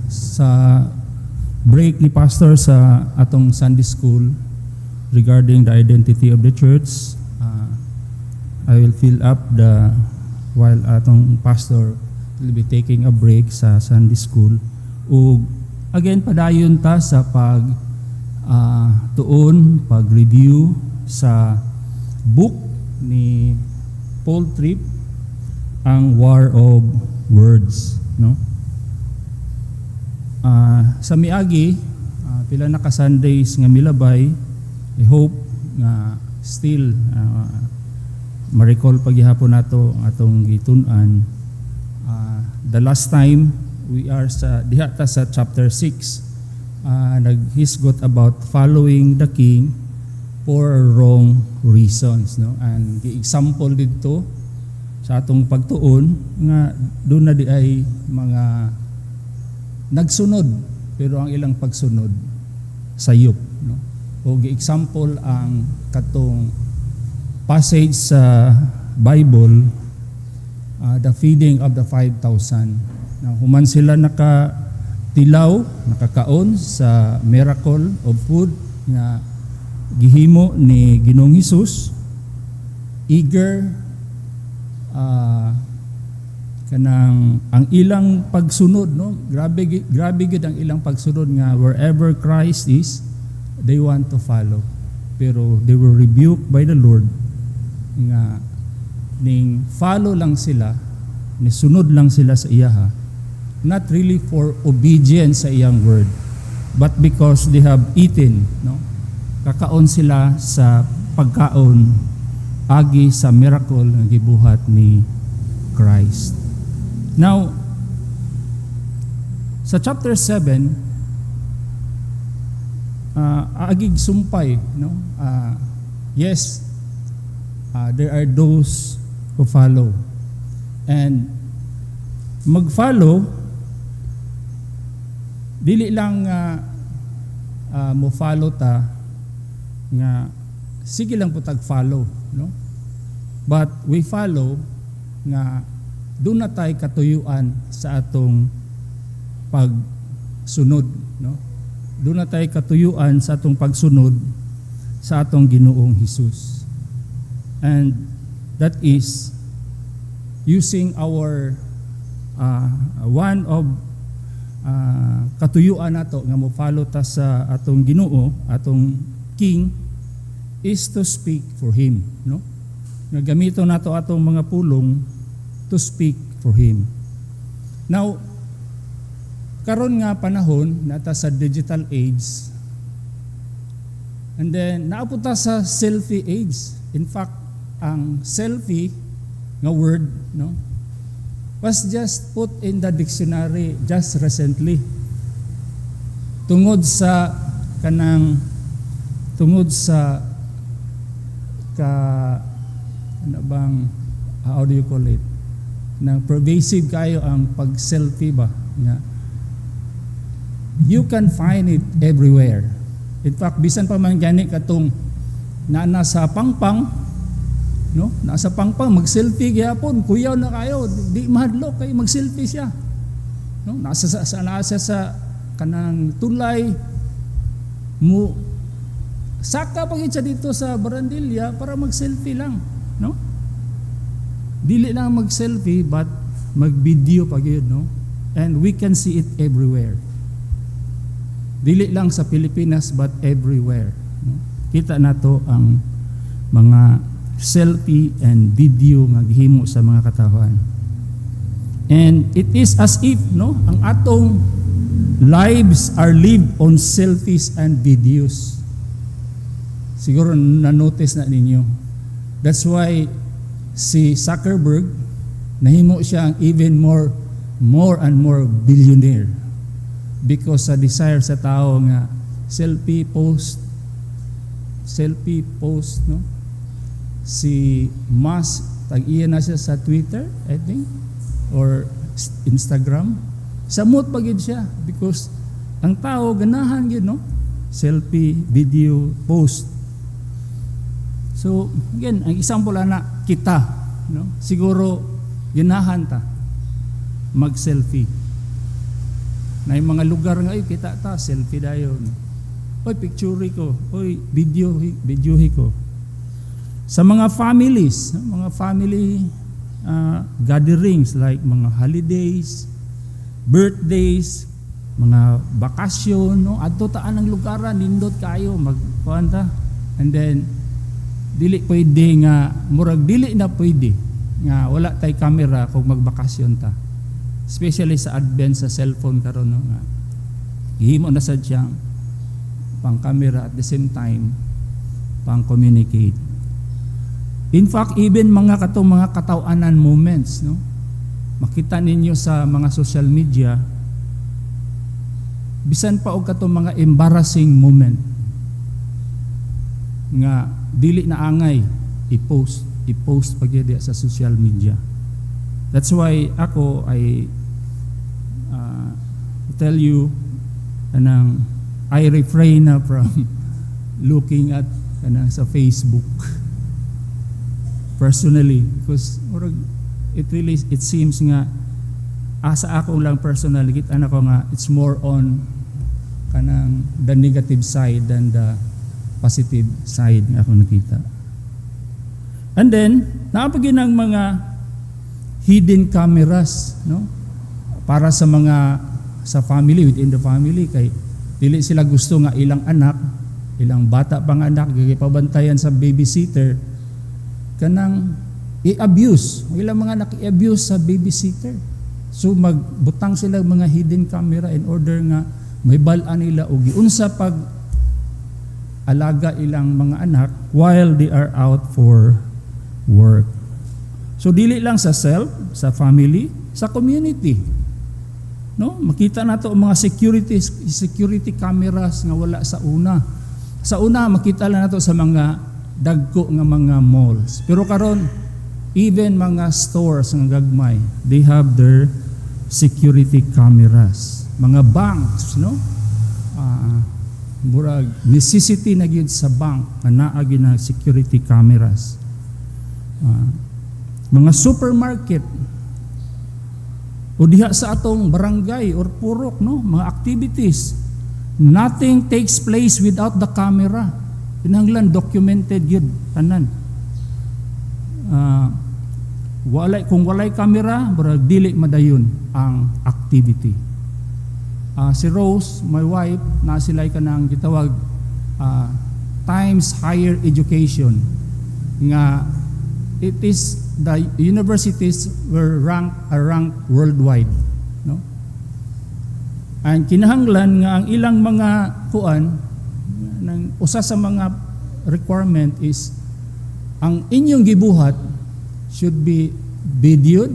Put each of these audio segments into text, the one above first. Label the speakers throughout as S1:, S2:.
S1: Sa break ni pastor sa atong Sunday school regarding the identity of the church, I will fill up while atong pastor will be taking a break sa Sunday school. Ug again padayon ta sa pag-review sa book ni Paul Tripp, ang War of Words, no? Sa miagi, pila na ka Sundays nga milabay, I hope nga still ma-recall paghihapon nato atong gitun-an. The last time we are diha ta sa chapter 6, naghisgot about following the king for wrong reasons, no? And gi-example dito sa atong pagtuon nga doon na di ay mga nagsunod pero ang ilang pagsunod sayop, no? O gi-example ang katong passage sa Bible, the feeding of the 5,000. Human sila nakakaon sa miracle of food nga gihimo ni Ginoong Hesus, eager kanang ang ilang pagsunod, no? Grabe gid ang ilang pagsunod nga wherever Christ is, they want to follow. Pero they were rebuked by the Lord nga ning follow lang sila, ni sunod lang sila sa iyaha, not really for obedience sa iyang word, but because they have eaten, no? Kakaon sila sa pagkaon agi sa miracle nga gibuhat ni Christ. Now, sa chapter 7, agig sumpay, no? Yes, there are those who follow. And mag-follow, dili lang mo follow ta nga sige lang po tag-follow, no? But we follow nga doon na tayo katuyuan sa atong pagsunod, no? Doon na tayo katuyuan sa atong pagsunod sa atong Ginoong Hesus. And that is using our one of katuyuan nato nga mo follow ta sa atong Ginoo, atong King, is to speak for Him, no? Nga gamito nato atong mga pulong to speak for Him. Now, karon nga panahon nata sa digital age, and then naapunta sa selfie age. In fact, ang selfie nga word, no, was just put in the dictionary just recently. Tungod sa ano bang, how do you call it? Nang pervasive kayo ang pag-selfie ba? Nga. You can find it everywhere. In fact, bisan pa man gani katong nasa pangpang, no? Nasa pangpang mag-selfie gyapon, kuyaw na kayo, di mahadlok kay mag-selfie siya. No? Nasa sa kanang tulay mo saka pagit siya dito sa Barandilla para mag-selfie lang, no? Dili lang mag-selfie but mag-video pa gyud, no? And we can see it everywhere. Dili lang sa Pilipinas but everywhere, no? Kita nato ang mga selfie and video nga gihimo sa mga katawhan. And it is as if, no, ang atong lives are lived on selfies and videos. Siguro na-notice na ninyo. That's why si Zuckerberg, nahimo siya ang even more and more billionaire because sa desire sa tao nga selfie post, no? Si Musk, tag-iya na siya sa Twitter, I think, or Instagram. Samot pagid siya because ang tao ganahan gyud, no? Selfie, video, post. So, again, ang example ana kita, no? Siguro ganahan ta mag-selfie. Na yung mga lugar nga, kita ta, selfie dayon. Oy, picture ko. Oy, video ko. Sa mga families, mga family gatherings like mga holidays, birthdays, mga bakasyon, no? Adto taan ang lugaran, nindot kayo, magkuhan ta. And then, dili pwede nga, murag dili na pwede nga wala tay camera kung magbakasyon ta. Especially sa advent sa cellphone karon, no? Nga gihimo na sad siyang pang camera at the same time pang communicate. In fact, even mga katong mga katawanan moments, no? Makita ninyo sa mga social media, bisan pa og katong mga embarrassing moment nga dili na angay i-post pag yun sa social media. That's why ako I tell you kanang I refrain na from looking at kanang sa Facebook personally, because it seems nga asa ako lang personally kita na ko nga it's more on kanang the negative side than the positive side nga ako nakita. And then napagin ang mga hidden cameras, no, para sa mga sa family, within the family, kay dili sila gusto nga ilang anak, ilang bata pang anak gipabantayan sa babysitter kanang i-abuse, ilang mga anak i-abuse sa babysitter. So magbutang sila mga hidden camera in order nga may bal-an nila og giunsa pag alaga ilang mga anak while they are out for work. So dili lang sa self, sa family, sa community. No? Makita nato ang mga security cameras nga wala sa una. Sa una makita lang nato sa mga dagko nga mga malls. Pero karon even mga stores nga gagmay, they have their security cameras. Mga banks, no? Murag necessity na gyud sa bank nga naa gyud na security cameras. Mga supermarket o diha sa atong barangay or purok, no, mga activities, nothing takes place without the camera. Kinahanglan documented yun tanan. Kung walay camera, barag dili madayon ang activity. Si Rose, my wife, na sila'y kanang gitawag Times Higher Education, nga it is the universities are ranked worldwide, no? Ang kinahanglan nga ang ilang mga kuan ng usa sa mga requirement is ang inyong gibuhat should be videoed,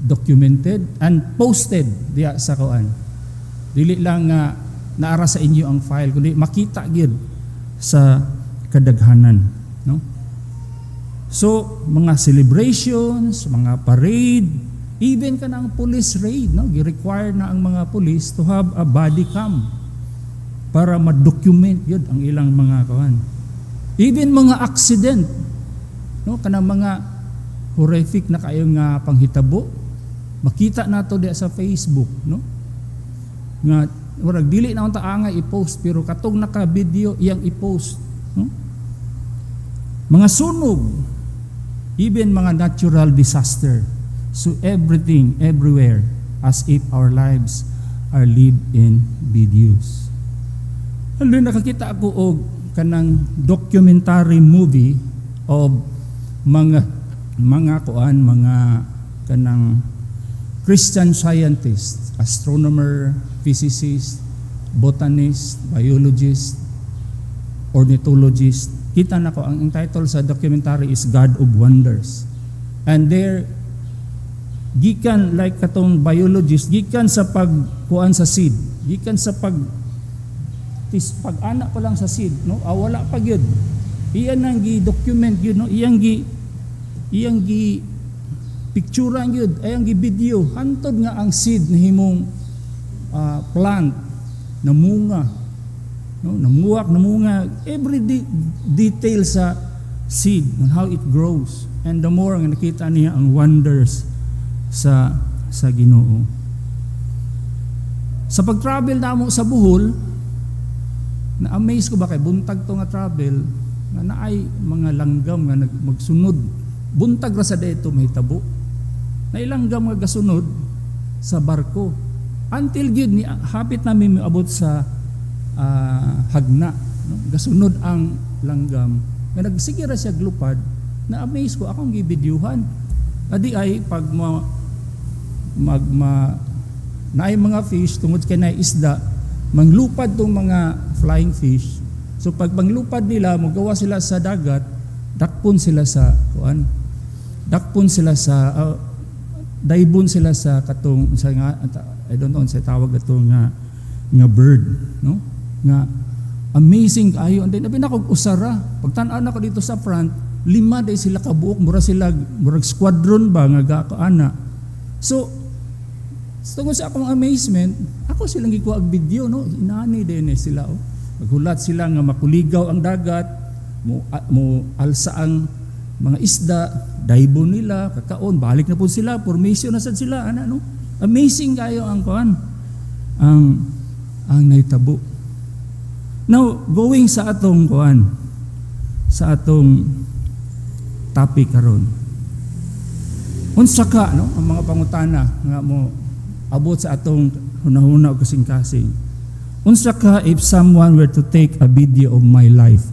S1: documented and posted diya sa kuan. Dili lang nga naara sa inyo ang file kundi makita gyud sa kadaghanan, no? So, mga celebrations, mga parade, even ka ng police raid, no? Gi-require na ang mga police to have a body cam para ma-document yun ang ilang mga kawan. Even mga accident, no? Kanang mga horrific na kayong panghitabo, makita nato diya sa Facebook, no? Nga, warag dili na ang taanga i-post, pero katong naka-video, iyang i-post, no? Mga sunog, even mga natural disaster. So everything, everywhere, as if our lives are lived in videos. Ano nakakita ako og kanang documentary movie of mga kanang Christian scientists, astronomer, physicist, botanist, biologist, ornithologist. Kita na ko, ang title sa documentary is God of Wonders. And there, gikan like katong biologist, gikan sa pagkuan sa seed, gikan sa pag-anak pa lang sa seed, no? Wala pa gyud. Iyan ang gi-document gyud, no? Iyang gi picturean gyud, ayang gi video hantod nga ang seed na himong plant na munga, no? Namunga, every detail sa seed on how it grows, and the more nga nakita niya ang wonders sa Ginoo. Sa pag-travel namo sa Bohol, na-amaze ko ba kay buntag to nga travel, nga naay mga langgam nga magsunod. Buntag ra sa dito mahitabo. Nailanggam nga gasunod sa barko. Until gyud ni hapit namin miabot sa Hagna, no? Gasunod ang langgam. Nga nagsige ra siya glupad, na-amaze ko akong gibidyuhan. Adi ay pag naay mga fish tungod kay naay isda, manglupad tong mga flying fish. So pag manglupad nila, magawa sila sa dagat, dakpon sila sa daibon sila sa katong sa nga I don't know sa tawag ato nga bird, no? Nga amazing kayo. And then nako usara. Pagtan-an ako dito sa front, 5 day sila kabuok, murag squadron ba nga gakaana. So tungod sa akong amazement, ako silang gikuha og video, no? Inani din sila, oh. Maghulat sila nga makuligaw ang dagat, mo alsa ang mga isda, daibon nila, kakaon, balik na po sila, formation na sad sila, no? Amazing kayo ang kuan, ang naitabo. Now, going sa atong kuan, sa atong topic karon. Unsa ka, no? Ang mga pangutana nga mo abot sa atong hunahuna o kasing-kasing. Unsa ka if someone were to take a video of my life?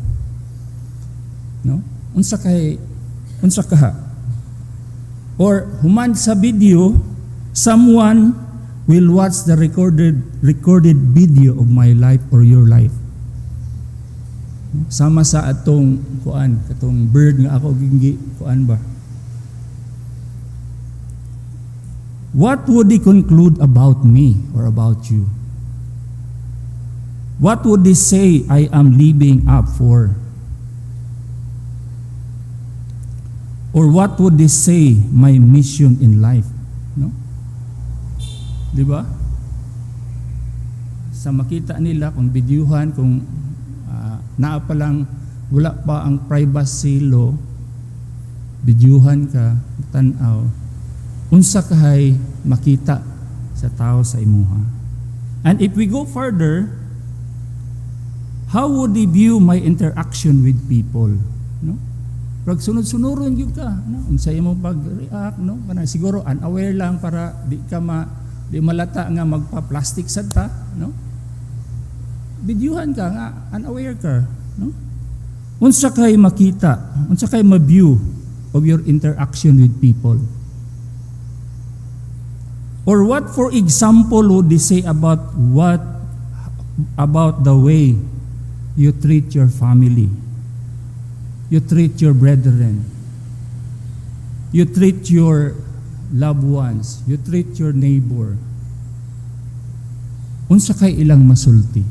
S1: No? Unsa ka? Or human sa video, someone will watch the recorded video of my life or your life. Sama sa atong kuan, katong bird nga ako gingi kuan ba? What would they conclude about me or about you? What would they say I am living up for? Or what would they say my mission in life? No? Di ba? Sa makita nila, kung bidyuhan, kung naa pa lang, wala pa ang privacy law, bidyuhan ka, tanaw, unsa kahay makita sa tao sa imuha. And if we go further, how would they view my interaction with people? No? Pag sunod-sunuron gyud ka, no? Unsay mo pag-react, no? Kana siguro unaware lang para di malata nga magpa-plastic sad ta, no? Bidyuhan ka nga unaware ka, no? Unsa kay makita, unsa kay ma-view of your interaction with people? Or what, for example, would they say about the way you treat your family, you treat your brethren, you treat your loved ones, you treat your neighbor? Unsa kay ilang masulti?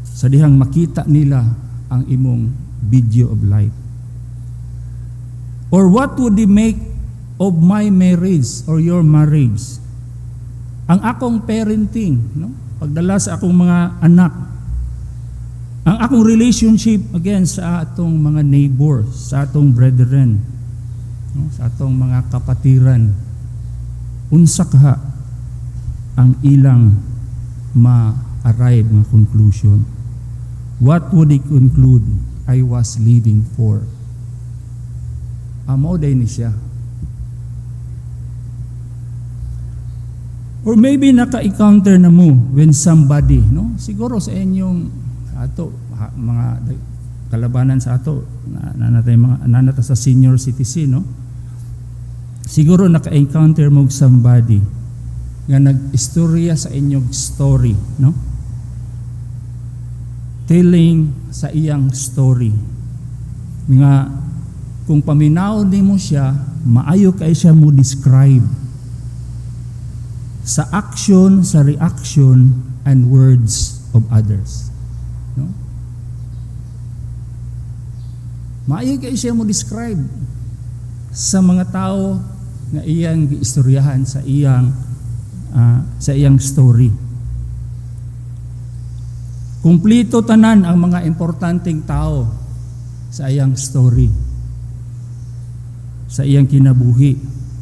S1: Sa dihang makita nila ang imong video of life. Or what would they make of my marriage or your marriage? Ang akong parenting, no? Pagdala sa akong mga anak, ang akong relationship again sa atong mga neighbors, sa atong brethren, no? Sa atong mga kapatiran, unsa ka ang ilang ma-arrive nga conclusion? What would they conclude I was living for? Amo day ni siya. Or maybe naka-encounter na mo when somebody, no? Siguro sa inyong mga kalabanan sa ato, nanata sa senior citizen, no? Siguro naka-encounter mo somebody nga nag-istorya sa inyong story, no? Telling sa iyang story. Nga kung paminaw nimo siya, maayo kay siya mo describe sa action, sa reaction, and words of others. No? Maayo kay siya mo describe sa mga tao nga iyang giistoryahan sa iyang story. Kumplito tanan ang mga importanteng tao sa iyang story, sa iyang kinabuhi,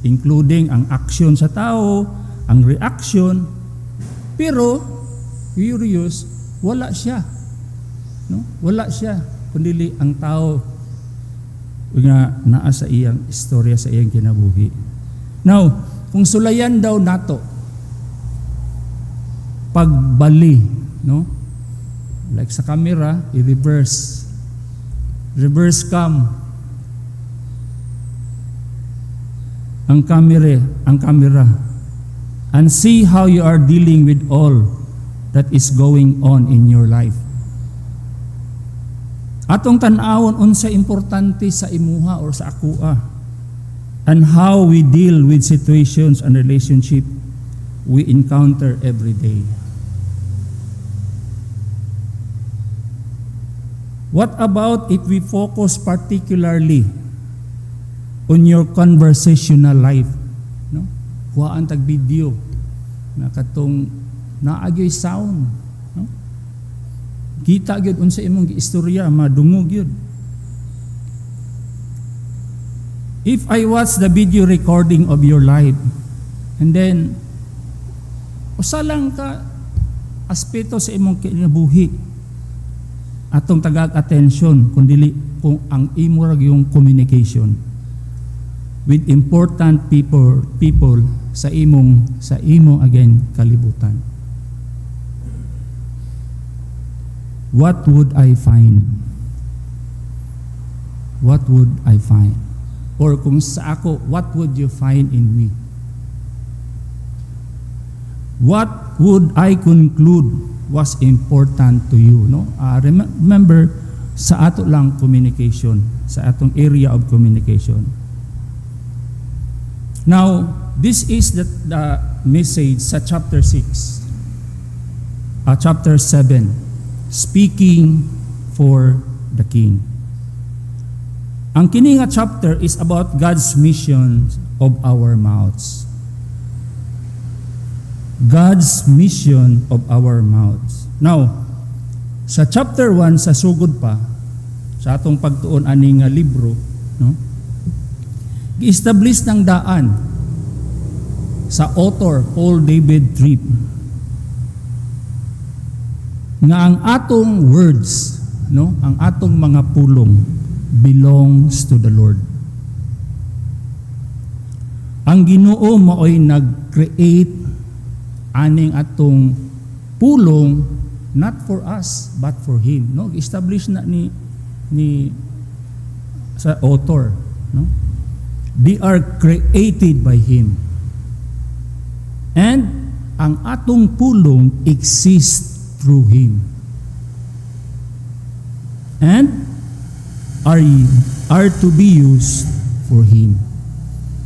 S1: including ang action sa tao, ang reaction, Pero curious, wala siya. No? Wala siya kundi ang tao nga naa sa iyang istorya, sa iyang kinabuhi. Now, kung sulayan daw nato pagbali, no? Like sa camera, i-reverse. Reverse cam. Ang camera. And see how you are dealing with all that is going on in your life. Atong tan-awon unsa importante sa imuha or sa akua, and how we deal with situations and relationship we encounter every day. What about if we focus particularly on your conversational life? No? Kuhaan tag video na katong naagyoy sound. No? Kita gyud unsa imong giistorya, madungog gyud. If I watch the video recording of your life, and then usa lang ka aspeto sa imong kinabuhi atong tagag attention kundi kung ang imo ra yung communication with important people sa imong again kalibutan. What would I find? What would I find? Or kung sa ako, what would you find in me? What would I conclude was important to you? No? Remember, sa ato lang communication, sa atong area of communication. Now, this is the message sa chapter 6, chapter 7. Speaking for the King. Ang kini nga chapter is about God's mission of our mouths. God's mission of our mouths. Now, sa chapter 1 sa sugod pa sa atong pagtuon ani nga libro, no? Gi-establish ng daan sa author Paul David Tripp nga ang atong words, no, ang atong mga pulong belongs to the Lord. Ang Ginoo maoy nag-create aning atong pulong not for us but for Him, no? Establish na ni sa author, no? They are created by Him. And ang atong pulong exists through Him, and are to be used for Him.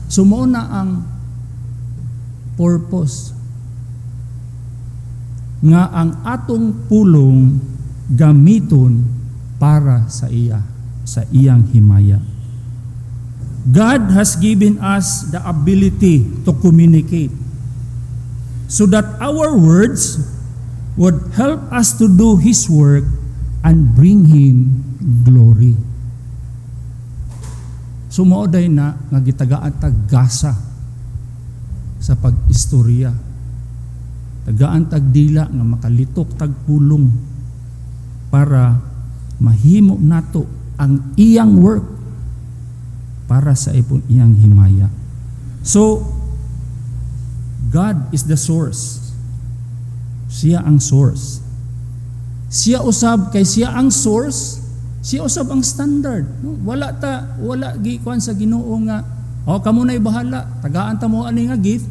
S1: So mao na ang purpose nga ang atong pulong gamiton para sa iyang himaya. God has given us the ability to communicate so that our words would help us to do His work and bring Him glory. Sumauday na nga gitagaan taggasa sa pag-istorya. Tagaan tagdila nga makalitok tagpulong para mahimo nato ang iyang work para sa iyang himaya. So, God is the source. Siya ang source. Siya usab kay siya ang source, siya usab ang standard. No? Wala gikuan sa Ginoo nga, kamo na'y bahala, tagaan ta mo ani nga gift.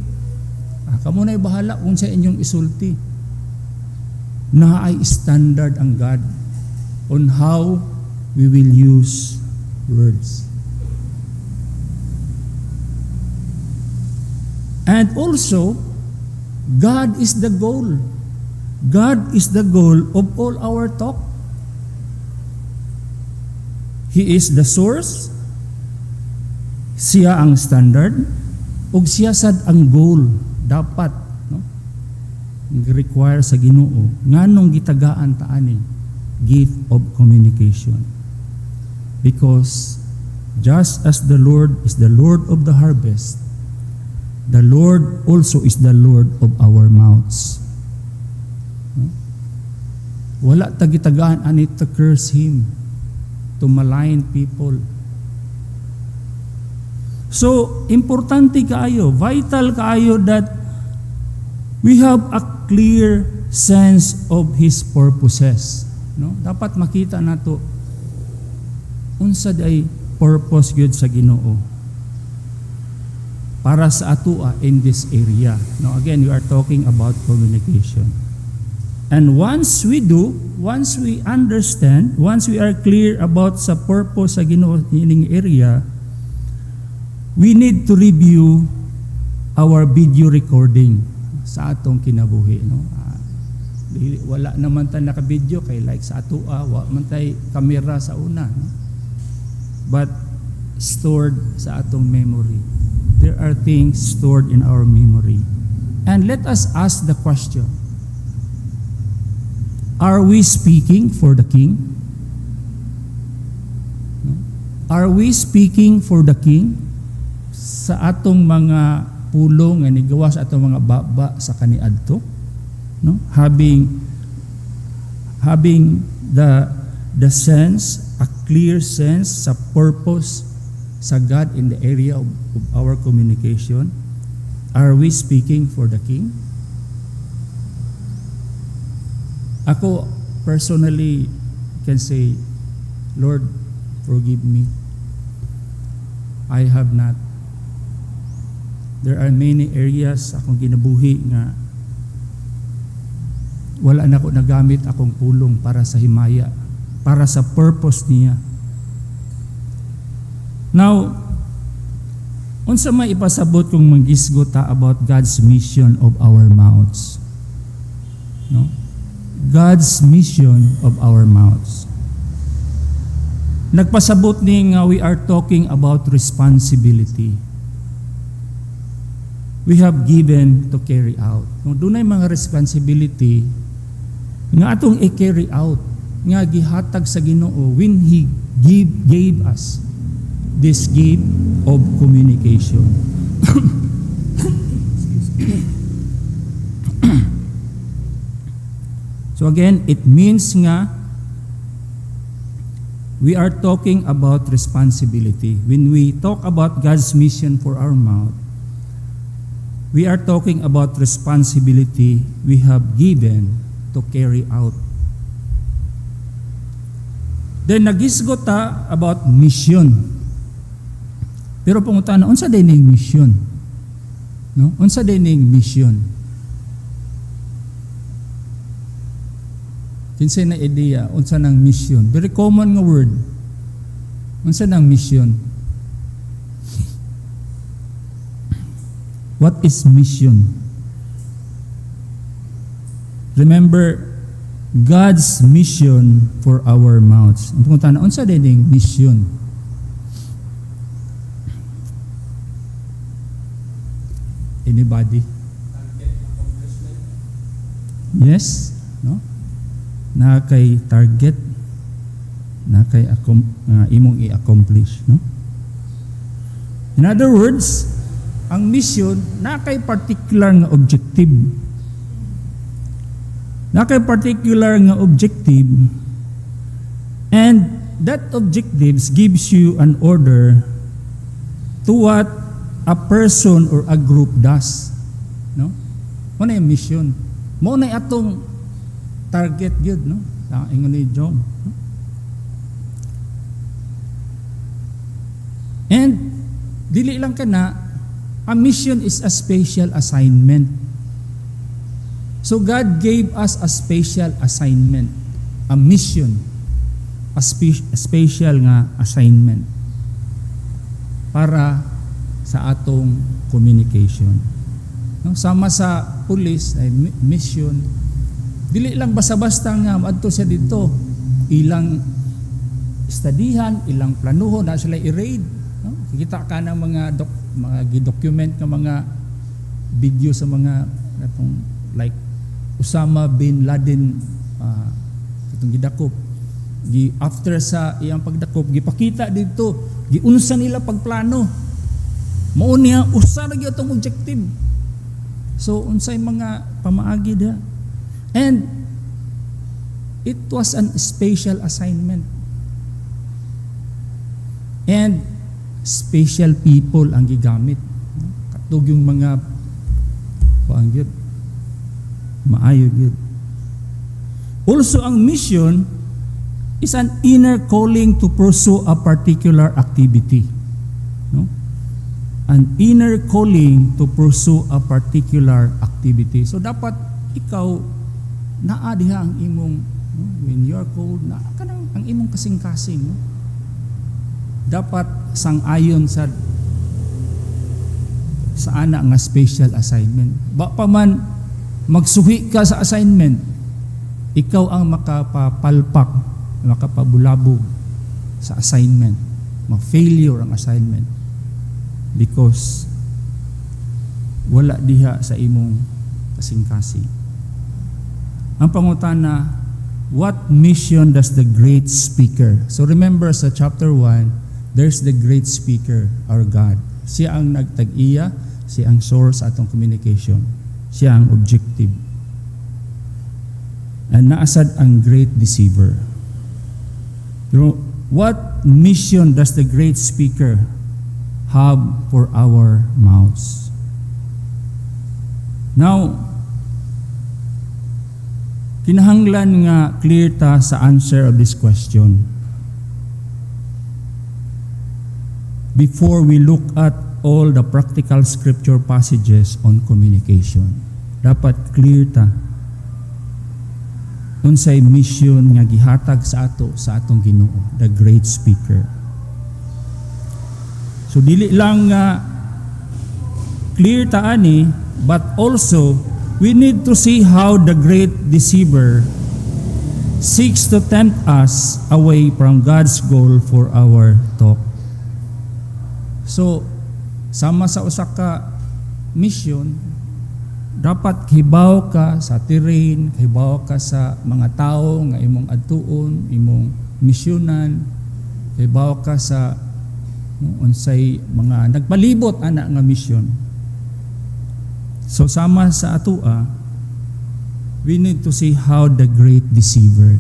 S1: Kamo na'y bahala kung sa inyong isulti. Naay standard ang God on how we will use words. And also, God is the goal. God is the goal of all our talk. He is the source, siya ang standard, ug siya sad ang goal dapat, no? Require sa Ginoo nganong gitagaan ta ani gift of communication. Because just as the Lord is the Lord of the harvest, the Lord also is the Lord of our mouths. Wala tagitagaan ani to curse him, to malign people. So, importante kaayo, vital kaayo that we have a clear sense of His purposes. No? Dapat makita nato unsa day purpose gyud sa Ginoo para sa atua in this area. No, again, we are talking about communication. And once we understand, once we are clear about sa purpose sa Ginoo ining area, we need to review our video recording sa atong kinabuhi. No? Wala naman tayo naka-video kay like sa atua, wa man tay kamera sa una. No? But stored sa atong memory. There are things stored in our memory. And let us ask the question, are we speaking for the King? No? Are we speaking for the King? Sa atong mga pulong nga nigawa sa atong mga baba sa kaniadto, no? Having the sense, a clear sense sa purpose sa God in the area of our communication. Are we speaking for the King? Ako personally can say, Lord, forgive me. I have not. There are many areas akong ginabuhi nga wala na ko nagamit akong pulong para sa himaya, para sa purpose niya. Now, unsa may ipasabot kung manggisgot ta about God's mission of our mouths? No? God's mission of our mouths. Nagpasabot ni nga we are talking about responsibility. We have given to carry out. Kung dunay mga responsibility nga atong i-carry out, nga gihatag sa Ginoo when He gave us this gift of communication. So again, it means nga we are talking about responsibility. When we talk about God's mission for our mouth, we are talking about responsibility we have given to carry out. Then nagisgot ta about mission. Pero pangutana, unsa din ning mission? No? Unsa din ning mission? Kinsay na idea unsa nang mission? Very common nga word. Unsa nang mission? What is mission? Remember God's mission for our mouths. Ang pangutana, unsa din ning mission? Anybody? Yes, no? Na kay target, na kay imong i-accomplish, no? In other words, ang mission na kay particular nga objective. Na kay particular nga objective, and that objectives gives you an order to what a person or a group does. No? Mo na yung mission. Mo na atong target gyud, no? Sa ingon ni John. No? And dili lang kana, a mission is a special assignment. So God gave us a special assignment, a mission, a special nga assignment para sa atong communication. No? Sama sa police ay mission. Dili lang basta-basta nga adto siya dito. Ilang studihan, ilang planuhon na sila i-raid. No? Kita ka ng mga document ng mga video sa mga atong like Osama bin Laden itong gidakop. After sa iyang pagdakop, gipakita dito, giunsa nila pagplano. Mao niya usa ra gyud atong objective. So unsay mga pamaagi dia. And It was an special assignment. And special people ang gigamit. Katug yung mga paangyod, maayo gyud. Also, ang mission is an inner calling to pursue a particular activity. No? An inner calling to pursue a particular activity. So dapat ikaw naa diha ang imong, no? When you are called, na kanang ang imong kasing-kasing, no? Dapat sang-ayon sa ana nga special assignment. Ba pa man magsuhi ka sa assignment, ikaw ang makapapalpak, makapabulabog sa assignment, ma-failure ang assignment because wala diha sa imong kasing-kasing. Ang pangutana, what mission does the great speaker? So remember sa chapter 1, there's the great speaker, our God. Siya ang nagtag-iya, siya ang source atong communication. Siya ang objective. And naasad ang great deceiver. Pero what mission does the great speaker have for our mouths? Now, kinahanglan nga clear ta sa answer of this question before we look at all the practical scripture passages on communication. Dapat clear ta unsay mission nga gihatag sa atong Ginoo, the great speaker. So dili lang nga clear ta ani, but also we need to see how the great deceiver seeks to tempt us away from God's goal for our talk. So, sama sa usa ka mission, dapat hibaw ka sa terrain, hibaw ka sa mga tao nga imong adtuon, imong misyonan, hibaw ka sa unsay mga nagpalibot ana nga mission. So sama sa atua, we need to see how the great deceiver,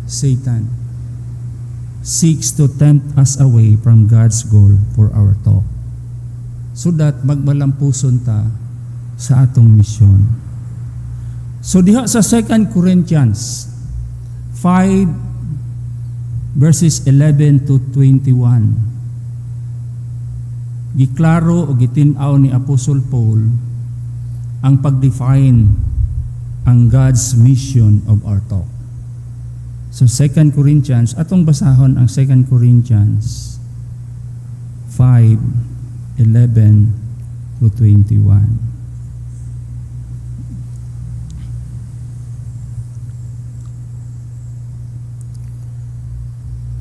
S1: Satan, seeks to tempt us away from God's goal for our talk, so that magmalampuson ta sa atong misyon. So diha sa 2 Corinthians 5 verses 11 to 21, giklaro o gitin-aw ni Apostle Paul ang pag-define ang God's mission of our talk. So 2 Corinthians, atong basahon ang 2 Corinthians 5:11 to 21.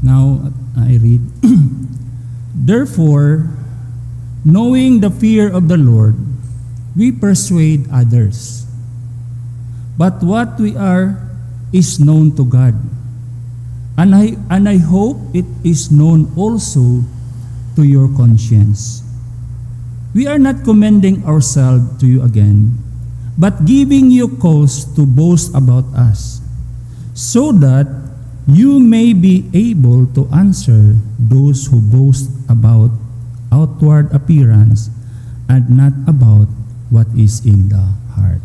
S1: Now I read, therefore, knowing the fear of the Lord, we persuade others. But what we are is known to God. And I hope it is known also to your conscience. We are not commending ourselves to you again, but giving you cause to boast about us, so that you may be able to answer those who boast about outward appearance and not about what is in the heart.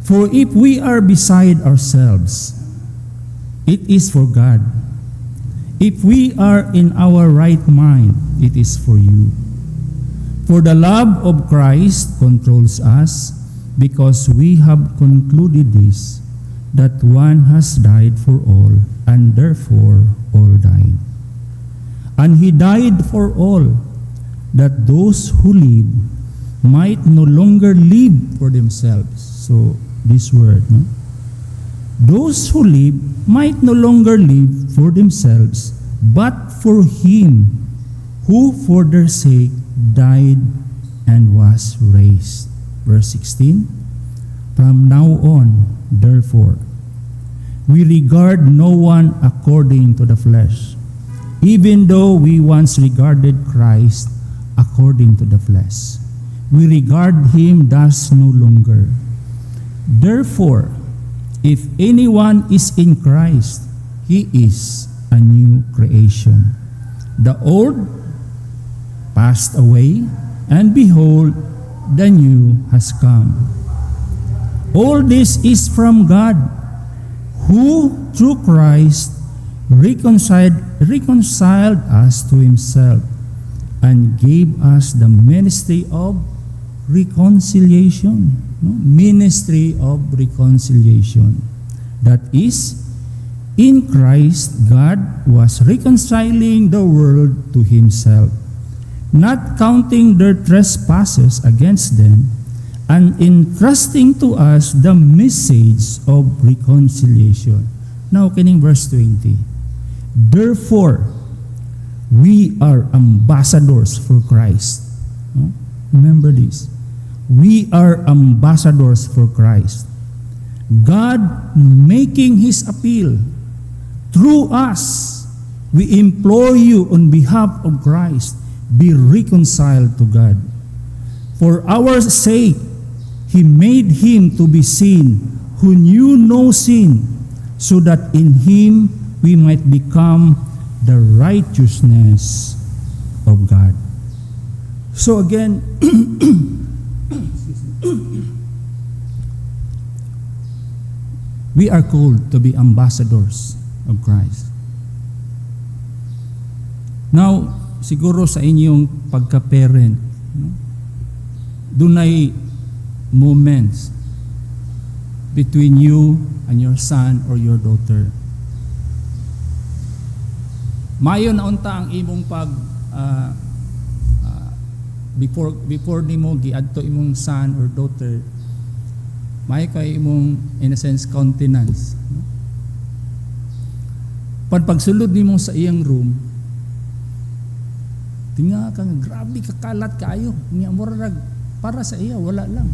S1: For if we are beside ourselves, it is for God. If we are in our right mind, it is for you. For the love of Christ controls us, because we have concluded this, that one has died for all, and therefore all died. And he died for all, that those who live might no longer live for themselves. So, this word, no? Those who live might no longer live for themselves, but for him who for their sake died and was raised. Verse 16, from now on, therefore, we regard no one according to the flesh, even though we once regarded Christ according to the flesh. We regard him thus no longer. Therefore, if anyone is in Christ, he is a new creation. The old passed away, and behold, the new has come. All this is from God, who through Christ reconciled us to himself and gave us the ministry of reconciliation. Ministry of reconciliation. That is, in Christ, God was reconciling the world to himself, not counting their trespasses against them, and entrusting to us the message of reconciliation. Now, kining verse 20. Therefore, we are ambassadors for Christ. Remember this. We are ambassadors for Christ. God making his appeal through us. We implore you on behalf of Christ, be reconciled to God. For our sake, he made him to be sin who knew no sin, so that in him we might become the righteousness of God. So again, we are called to be ambassadors of Christ. Now, siguro sa inyong pagka-parent, dunay moments between you and your son or your daughter. Mayo na unta ang imong before nimo giadto imong son or daughter, may kay imong in a sense countenance. Pagsulod nimo sa iyang room, tinga ka nga grabe kakalat kaayo, niya murag para sa iya wala lang.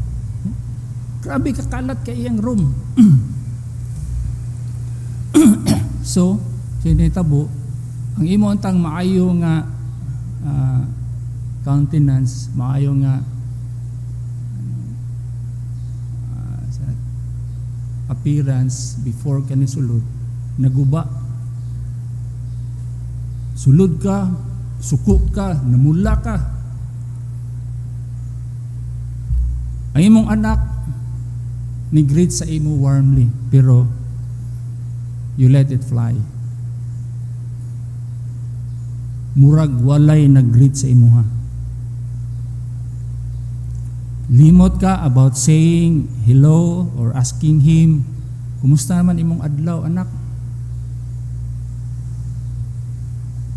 S1: Grabe kakalat kay iyang room. So, sinitabo ang imo antang maayo nga countenance, maayo nga appearance before ka ni sulod, naguba. Sulod ka, suko ka, namula ka. Ang imong anak ni-greet sa imo warmly, pero you let it fly. Murag walay nag-greet sa imo ha. Limot ka about saying hello or asking him, kumusta naman imong adlaw, anak?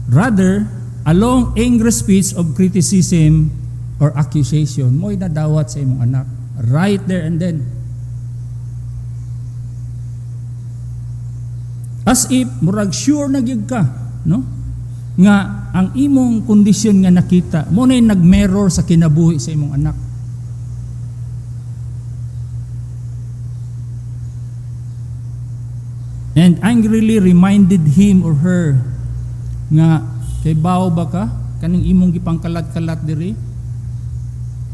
S1: Rather, a long angry speech of criticism or accusation mo'y nadawat sa imong anak right there and then. As if murag sure na gyud ka, no? Nga ang imong kondisyon nga nakita mo na nag-mirror sa kinabuhi sa imong anak. And angrily reminded him or her nga kay bao ba ka kaning imong gipangkalat-kalat diri,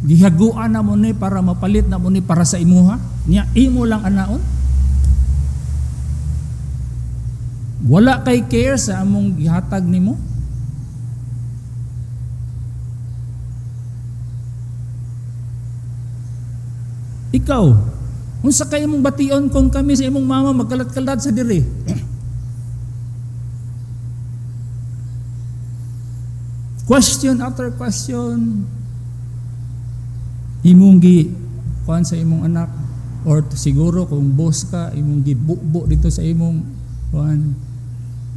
S1: gihaguan na mo ni para mapalit na mo ni para sa imuha niya imo lang anaon. Wala kay care sa among gihatag nimo. Ikaw, unsa kay imong bation kung kami sa imong mama magkalat-kalat sa diri? Question after question, imong kuan sa imong anak, or siguro kung boss ka, imong gibubo dito sa imong kuan,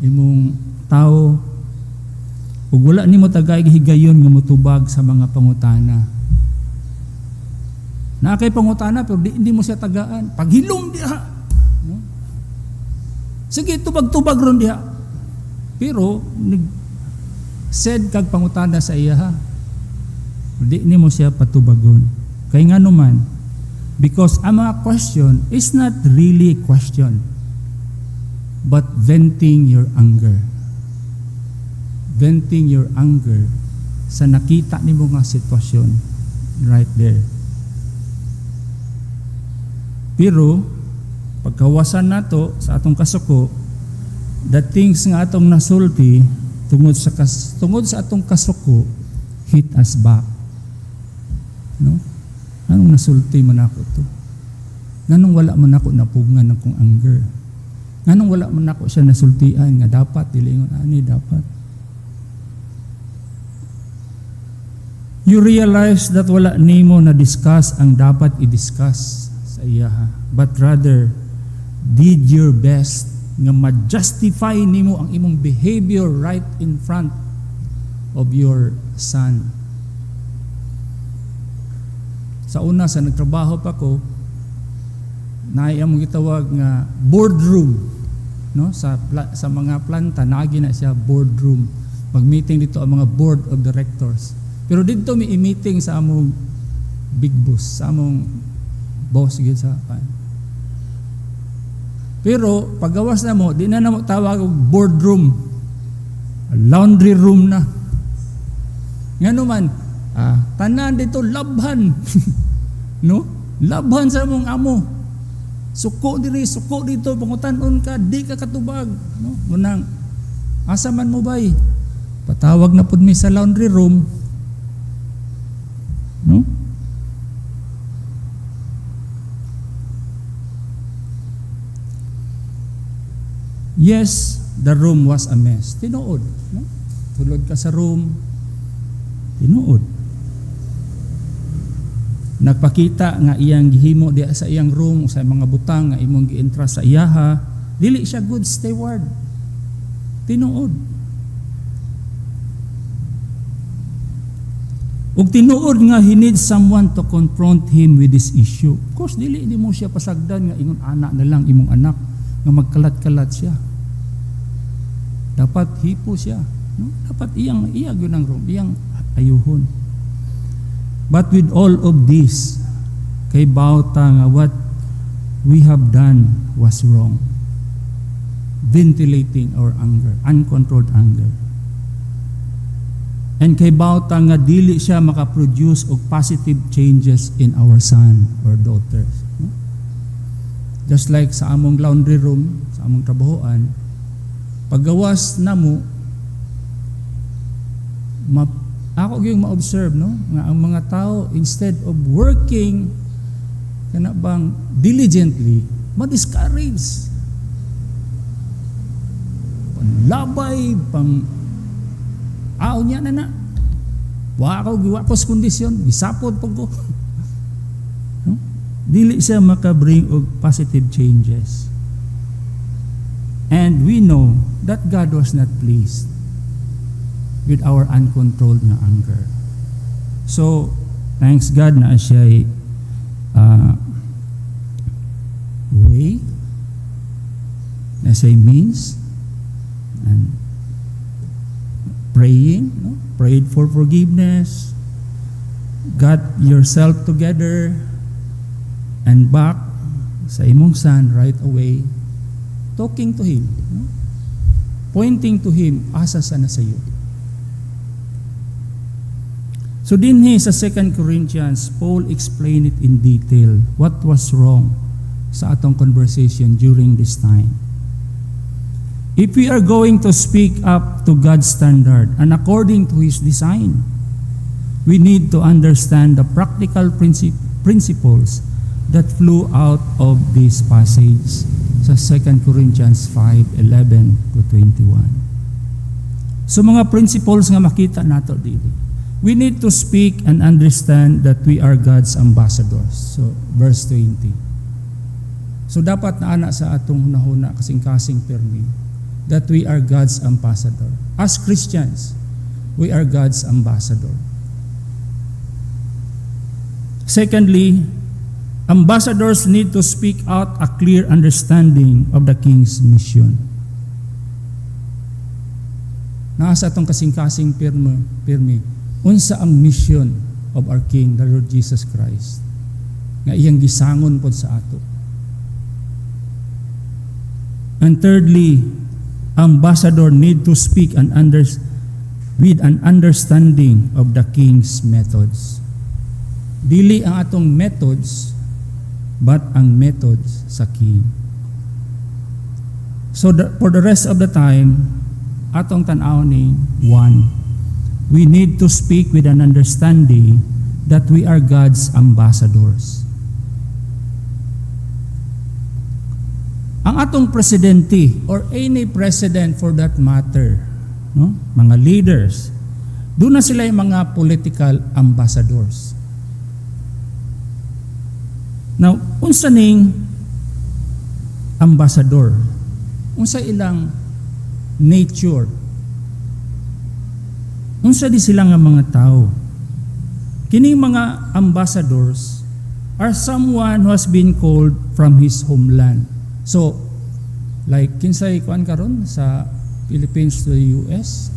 S1: imong tao, ug wala nimo tagay higayon nga motubag sa mga pangutana. Na kay pangutana pero di mo siya tagaan. Paghilom diha. No? Sige, tubag-tubag ron diha. Pero said kag pangutana sa iya ha. Di mo siya patubagon. Kay nga naman, because ang mga question is not really a question, but venting your anger. Venting your anger sa nakita nimo nga sitwasyon right there. Pero pagkawasan nato sa atong kasuko, the things nga atong nasulti tungod sa atong kasuko hit us back. No? Anong nasulti man ako to? Nganong wala man ako napugngan ng kong anger? Nganong wala man ako siya nasultian nga dapat dilingon ani dapat? You realize that wala nimo na discuss ang dapat i-discuss sa iya, but rather did your best nga ma-justify nimo ang imong behavior right in front of your son. Sa una, sa nagtrabaho pa ko, naayang gitawag nga boardroom, no? Sa mga planta, naagi na siya boardroom. Mag-meeting dito ang mga board of directors. Pero dito may i-meeting sa among big boss, sa among boss gid sa kan. Pero paggawas na mo, di na mo tawag og boardroom. Laundry room na. Ngano man, tanan dito labhan. No? Labhan sa among amo. Suko diri, suko dito, pangutan-on ka, di ka katubag, no? Munang asa man mo bay? Patawag na pud mi sa laundry room. No? Yes, the room was a mess. Tinuod, no? Tulod ka sa room. Tinuod. Nagpakita nga iyang gihimo diya sa iyang room sa mga butang nga imong gientra sa iyaha, dili siya good steward. Tinuod. Ug tinuod nga he needs someone to confront him with this issue. Of course, dili mo siya pasagdan nga ingon anak na lang imong anak nga magkalat-kalat siya. Dapat hipo siya, no? Dapat iyang yun ang room, iyang ayuhon. But with all of this, kay bawta nga what we have done was wrong. Ventilating our anger, uncontrolled anger. And kay bawta nga dili siya makaproduce og positive changes in our son or daughters. No? Just like sa among laundry room, sa among trabahoan, paggawas na mo, ako yung ma-observe, no? Nga ang mga tao, instead of working kana bang diligently, ma-discourage. Panlabay, niya na. Wa ko sa kondisyon, gisapod po ko. No? Dili siya makabring og positive changes. And we know that God was not pleased with our uncontrolled na anger. So, thanks God na siya way, na siya means, and praying, no? Prayed for forgiveness, got yourself together, and back sa imong son right away, talking to him, no? Pointing to him, asa sana sa iyo. So dinhi sa 2 Corinthians, Paul explained it in detail what was wrong sa atong conversation during this time. If we are going to speak up to God's standard and according to His design, we need to understand the practical principles that flow out of this passage sa 2 Corinthians 5:11 to 21. So mga principles nga makita nato dili. We need to speak and understand that we are God's ambassadors. So verse 20. So dapat na ana sa atong hunahuna kasing-kasing permi that we are God's ambassador. As Christians, we are God's ambassador. Secondly, ambassadors need to speak out a clear understanding of the King's mission. Nasa atong kasing-kasing pirmi, unsa ang mission of our King, the Lord Jesus Christ, nga iyang gisangon pod sa ato. And thirdly, ambassador need to speak and with an understanding of the King's methods. Dili ang atong methods but ang methods sa king. So for the rest of the time, atong tanaw ni 1, we need to speak with an understanding that we are God's ambassadors. Ang atong presidente or any president for that matter, no? Mga leaders, doon na sila yung mga political ambassadors. Now, unsa ning ambassador? Unsa ilang nature? Unsa di sila nga mga tao? Kining mga ambassadors are someone who has been called from his homeland. So, like kinsay kuan karon sa Philippines to the US,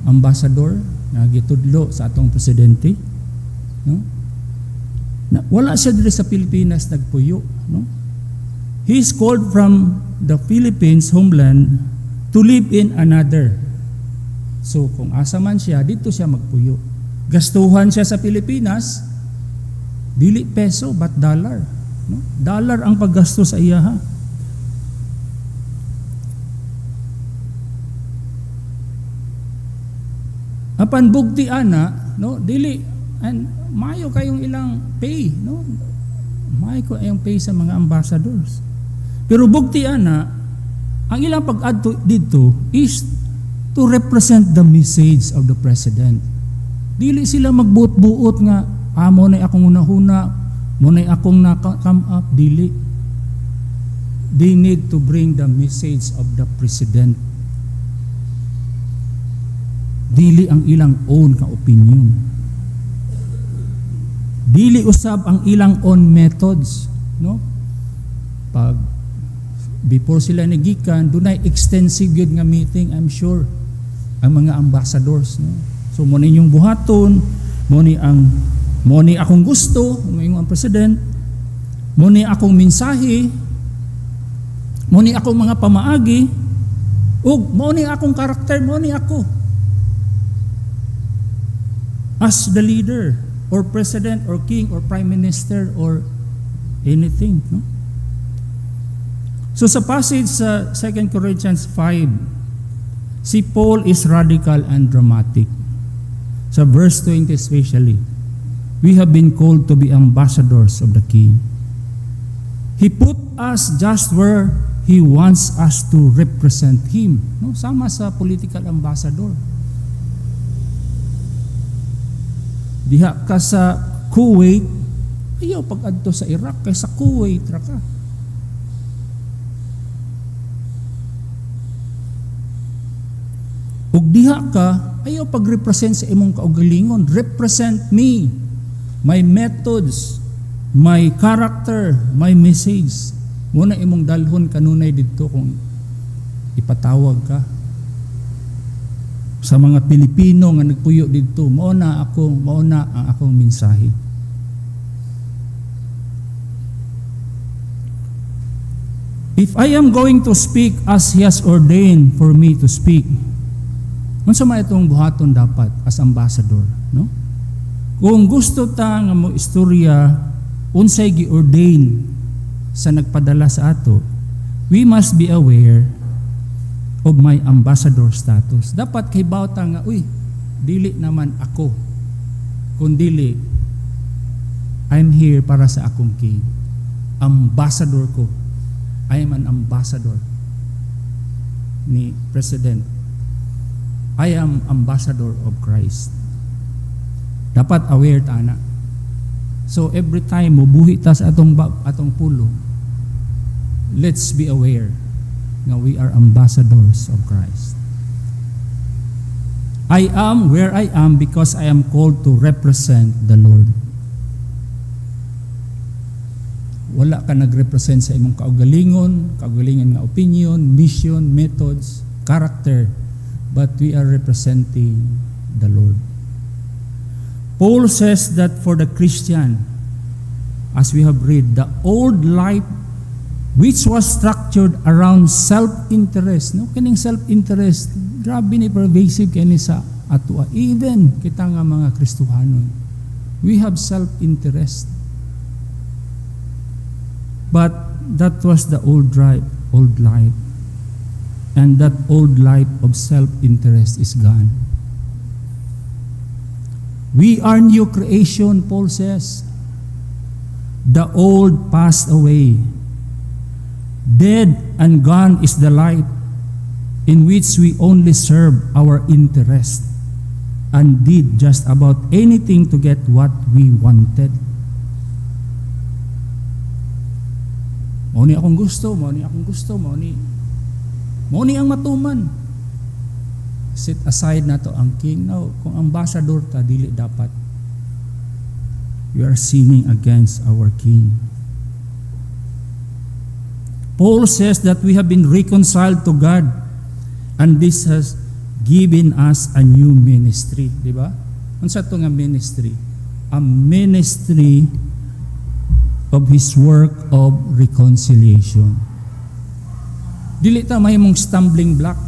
S1: ambassador na gitudlo sa atong presidente, no? Na, wala siya diri sa Pilipinas nagpuyo, no? He is called from the Philippines homeland to live in another. So, kung asa man siya, dito siya magpuyo. Gastuhan siya sa Pilipinas, dili peso but dollar. No? Dollar ang paggasto sa iya, ha? Apan bugti ana, no, dili and mayo kayong ilang pay, no? Mayo ko ayong pay sa mga ambassadors. Pero bugti ana, ang ilang pag-adto dito is to represent the message of the president. Dili sila magbuot-buot nga amo na akong unahuna, mo na akong come up, dili. They need to bring the message of the president. Dili ang ilang own ka opinion. Dili usab ang ilang own methods, no? Pag before sila nagikan, dunay extensive gyud nga meeting, I'm sure, ang mga ambassadors, no? So mo ni inyong buhaton, mo ni akong gusto, ang president, mo ni akong mensahe, mo ni akong mga pamaagi, ug mo ni akong karakter, mo ni ako. As the leader, or president, or king, or prime minister, or anything, no? So sa passage sa 2 Corinthians 5, si Paul is radical and dramatic. Sa verse 20 especially, we have been called to be ambassadors of the King. He put us just where He wants us to represent Him. No? Sama sa political ambassador. Diha ka sa Kuwait, ayaw pag-adto sa Iraq, kay sa Kuwait ra ka. Ug diha ka, ayaw pag-represent sa imong kaugalingon. Represent me, my methods, my character, my message. Muna imong dalhon kanunay dito kung ipatawag ka. Sa mga Pilipino nga nagpuyo dito, mauna ang akong mensahe. If I am going to speak as He has ordained for me to speak, unsa man itong buhaton dapat as ambassador, no? Kung gusto ta nga mo istorya unsay gi-ordain sa nagpadala sa ato, we must be aware of my ambassador status. Dapat kay bawta nga, uy, dili naman ako, kundili I'm here para sa akong king. Ambassador ko. I am an ambassador ni President. I am ambassador of Christ. Dapat aware ta na. So every time mubuhi ta sa atong pulo, let's be aware na we are ambassadors of Christ. I am where I am because I am called to represent the Lord. Wala ka nagrepresent sa imong kaugalingon nga opinion, mission, methods, character, but we are representing the Lord. Paul says that for the Christian, as we have read, the old life which was structured around self-interest, no? Kining self-interest, grabe ni pervasive kini sa ato. Even kita nga mga Kristohanon, we have self-interest. But that was the old life. And that old life of self-interest is gone. We are new creation, Paul says. The old passed away. Dead and gone is the life in which we only serve our interest and did just about anything to get what we wanted. Mao ni akong gusto, mao ni ang matuman. Set aside na to ang king. Now, kung ambassador ta, dili dapat. We are sinning against our king. Paul says that we have been reconciled to God, and this has given us a new ministry. Di ba? Unsa to nga ministry? A ministry of His work of reconciliation. Dili ta mahimong stumbling block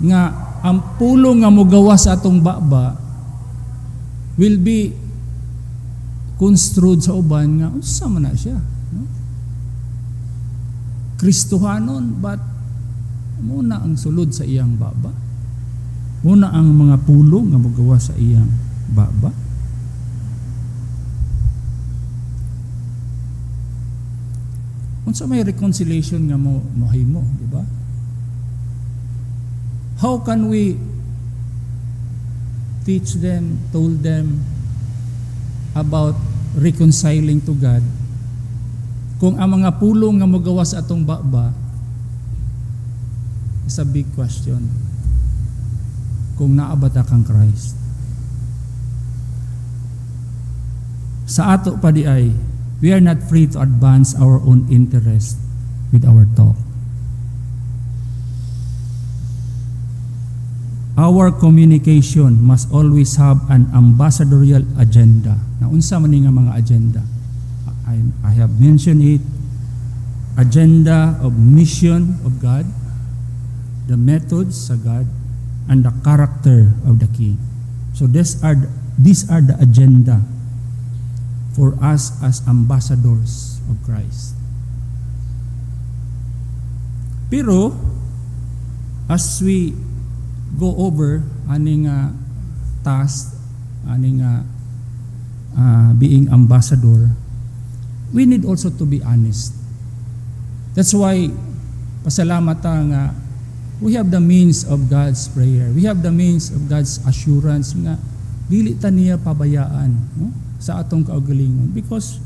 S1: nga ang pulong nga mogawa sa atong baba will be construed sa uban nga unsa man na siya, no? Kristohanon, but muna ang sulod sa iyang baba, muna ang mga pulong nga mogawa sa iyang baba. Unsa may reconciliation nga mohimo, di ba? How can we teach them, told them about reconciling to God kung ang mga pulong nga mogawa sa atong baba is a big question. Kung naabata kang Christ. Sa ato pa di ay, we are not free to advance our own interest with our talk. Our communication must always have an ambassadorial agenda. Na unsa man nga mga agenda? I have mentioned it. Agenda of mission of God, the methods sa God, and the character of the King. So these are the agenda for us as ambassadors of Christ. Pero as we go over aning task, aning being ambassador, we need also to be honest. That's why pasalamat ta nga we have the means of God's prayer. We have the means of God's assurance nga dili ta niya pabayaan, no? Sa atong kaugalingon, because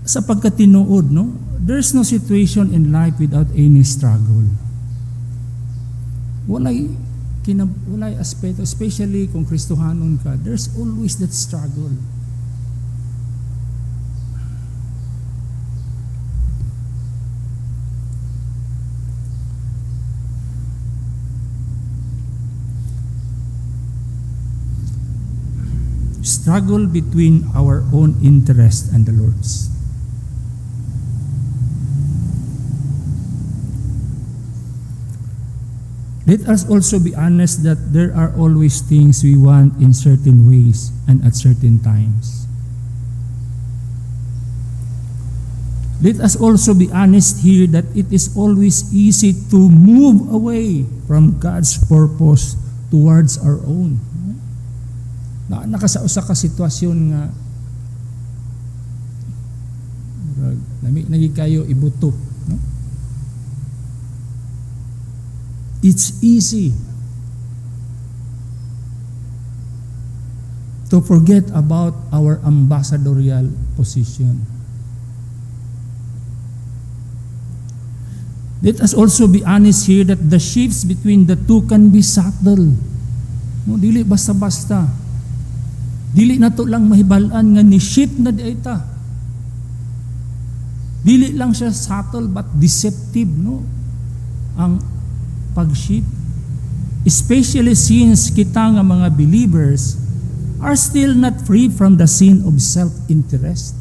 S1: sa pagkatinuod, no, there's no situation in life without any struggle. Walay aspeto, especially kung Kristohanon ka, there's always that struggle. Struggle between our own interest and the Lord's. Let us also be honest that there are always things we want in certain ways and at certain times. Let us also be honest here that it is always easy to move away from God's purpose towards our own. Nakasausa ka sitwasyon nga naging kayo ibuto, no? It's easy to forget about our ambassadorial position. Let us also be honest here that the shifts between the two can be subtle. No, dili basta-basta. Dili na to lang mahibalan nga ni shift na di ta. Dili lang siya subtle but deceptive, no? Ang pag-shift, especially since kita nga mga believers are still not free from the sin of self-interest.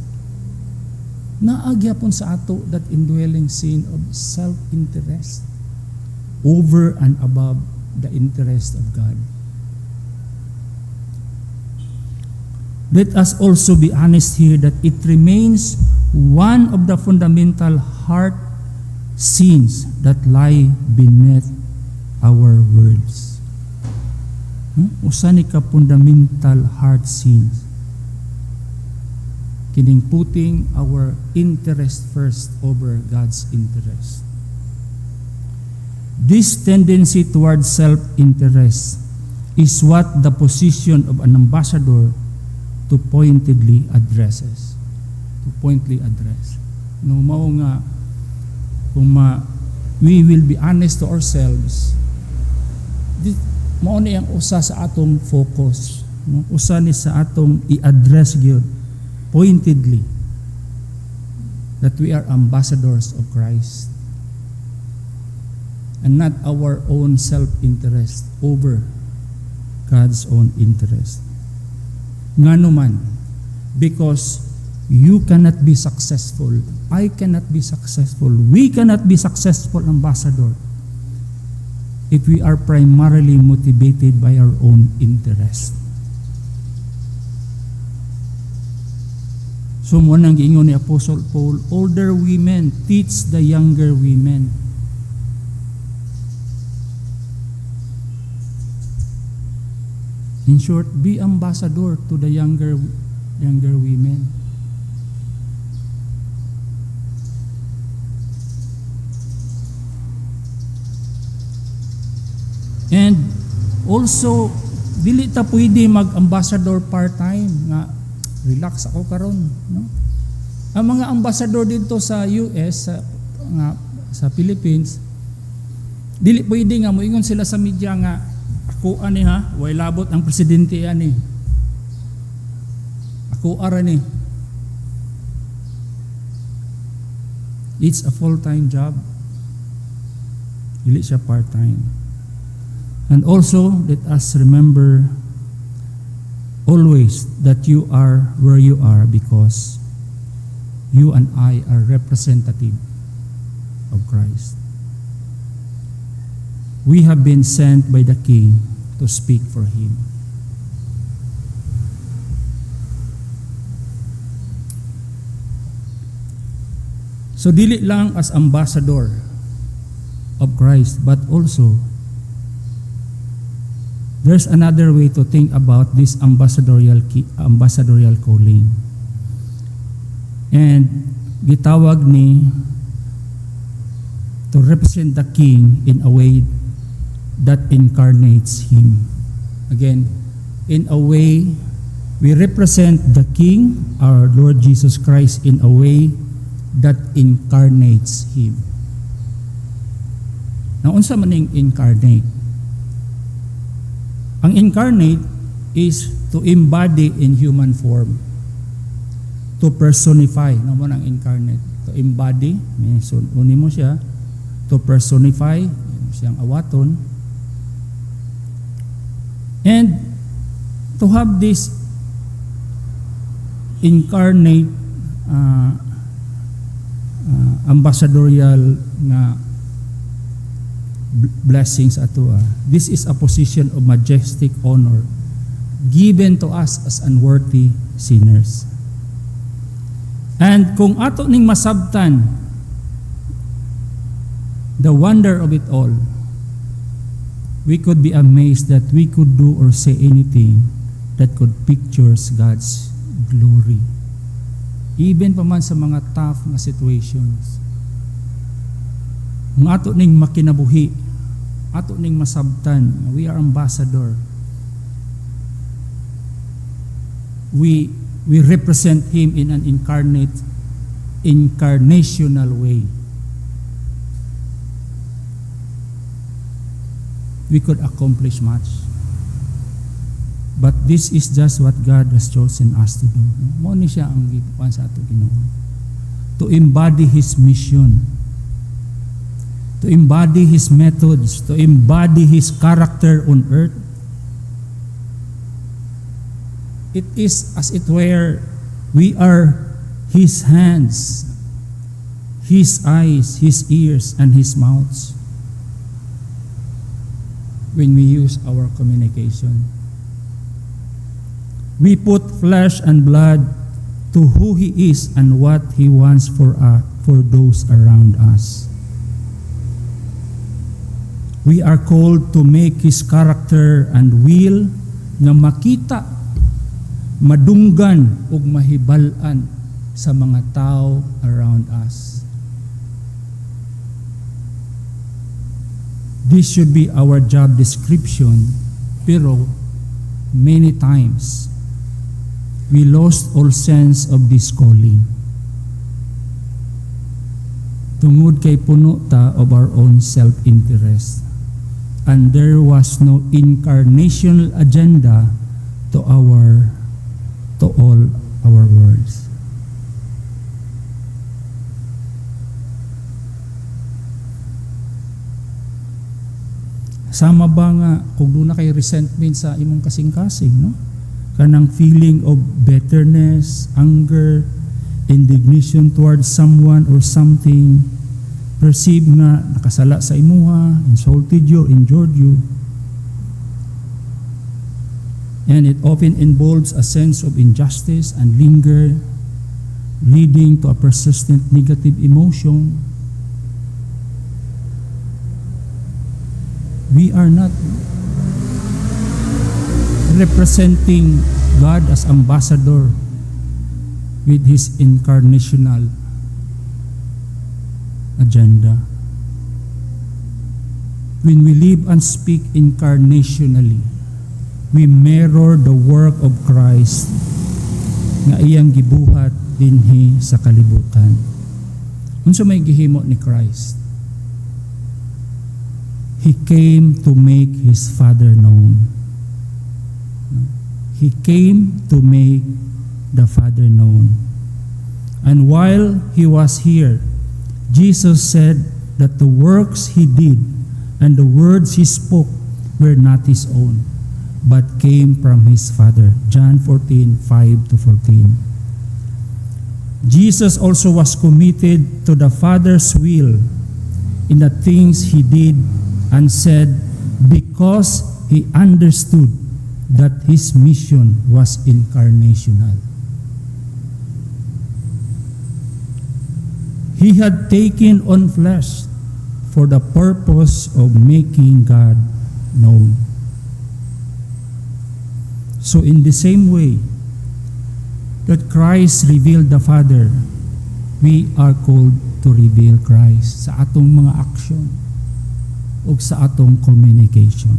S1: Naagyapon sa ato that indwelling sin of self-interest over and above the interest of God. let us also be honest here that it remains one of the fundamental heart sins that lie beneath our words. Usa ni ka fundamental heart sins. Kining putting our interest first over God's interest. This tendency towards self-interest is what the position of an ambassador to pointedly addresses. To pointedly address. No, mao nga, kung we will be honest to ourselves, mao ni ang usa sa atong focus. No? Usa ni sa atong i-address gyud pointedly that we are ambassadors of Christ and not our own self-interest over God's own interest. Ngano man, because you cannot be successful, I cannot be successful, we cannot be successful ambassador if we are primarily motivated by our own interest. So mo nang giingon ni Apostle Paul, older women teach the younger women. In short, be ambassador to the younger women. And also, dili ta pwede mag-ambassador part-time nga relax ako karon, no? Ang mga ambassador dito sa US sa Philippines, dili pwede nga moingon sila sa media nga ako ani ha, way labot ang presidente ani. Ako ara ni. It's a full-time job. Dili siya part-time. And also, let us remember always that you are where you are because you and I are representative of Christ. We have been sent by the King to speak for Him. So dili lang as ambassador of Christ, but also there's another way to think about this ambassadorial calling. And gitawag ni to represent the King in a way that incarnates Him. Again, in a way, we represent the King, our Lord Jesus Christ, in a way that incarnates Him. Now, unsa man ning incarnate? Ang incarnate is to embody in human form, to personify. No mo ang incarnate, to embody, so uni mo siya, to personify, siyang awaton, and to have this incarnate ambassadorial nga blessings ato. This is a position of majestic honor given to us as unworthy sinners. And kung ato ning masabtan the wonder of it all, we could be amazed that we could do or say anything that could pictures God's glory. Even pa man sa mga tough na situations. Kung ato ning makinabuhi, ato ning masabtan, we are ambassador. We represent Him in an incarnational way. We could accomplish much. But this is just what God has chosen us to do. Mo ni siya ang gipuan sa ato Ginoo. To embody His mission, to embody His methods, to embody His character on earth. It is as it were we are His hands, His eyes, His ears, and His mouths when we use our communication. We put flesh and blood to who He is and what He wants for those around us. We are called to make His character and will nga makita, madunggan ug mahibal-an sa mga tao around us. This should be our job description, pero many times we lost all sense of this calling. Tungod kay puno ta of our own self-interest, and there was no incarnational agenda to all our words. Sama ba nga kung doon na kay resentment sa imong kasing-kasing, no? Kanang feeling of bitterness, anger, indignation towards someone or something, perceive nga nakasala sa imuha, insulted you, injured you. And it often involves a sense of injustice and linger, leading to a persistent negative emotion. We are not representing God as ambassador with His incarnational agenda. When we live and speak incarnationally, we mirror the work of Christ nga iyang gibuhat dinhi sa kalibutan. Unsa may gihimo ni Christ? He came to make His Father known. He came to make the Father known. And while He was here, Jesus said that the works He did and the words He spoke were not His own, but came from His Father. John 14:5-14. Jesus also was committed to the Father's will in the things He did and said, because He understood that His mission was incarnational. He had taken on flesh for the purpose of making God known. So in the same way that Christ revealed the Father, we are called to reveal Christ sa atong mga aksyon o sa atong communication.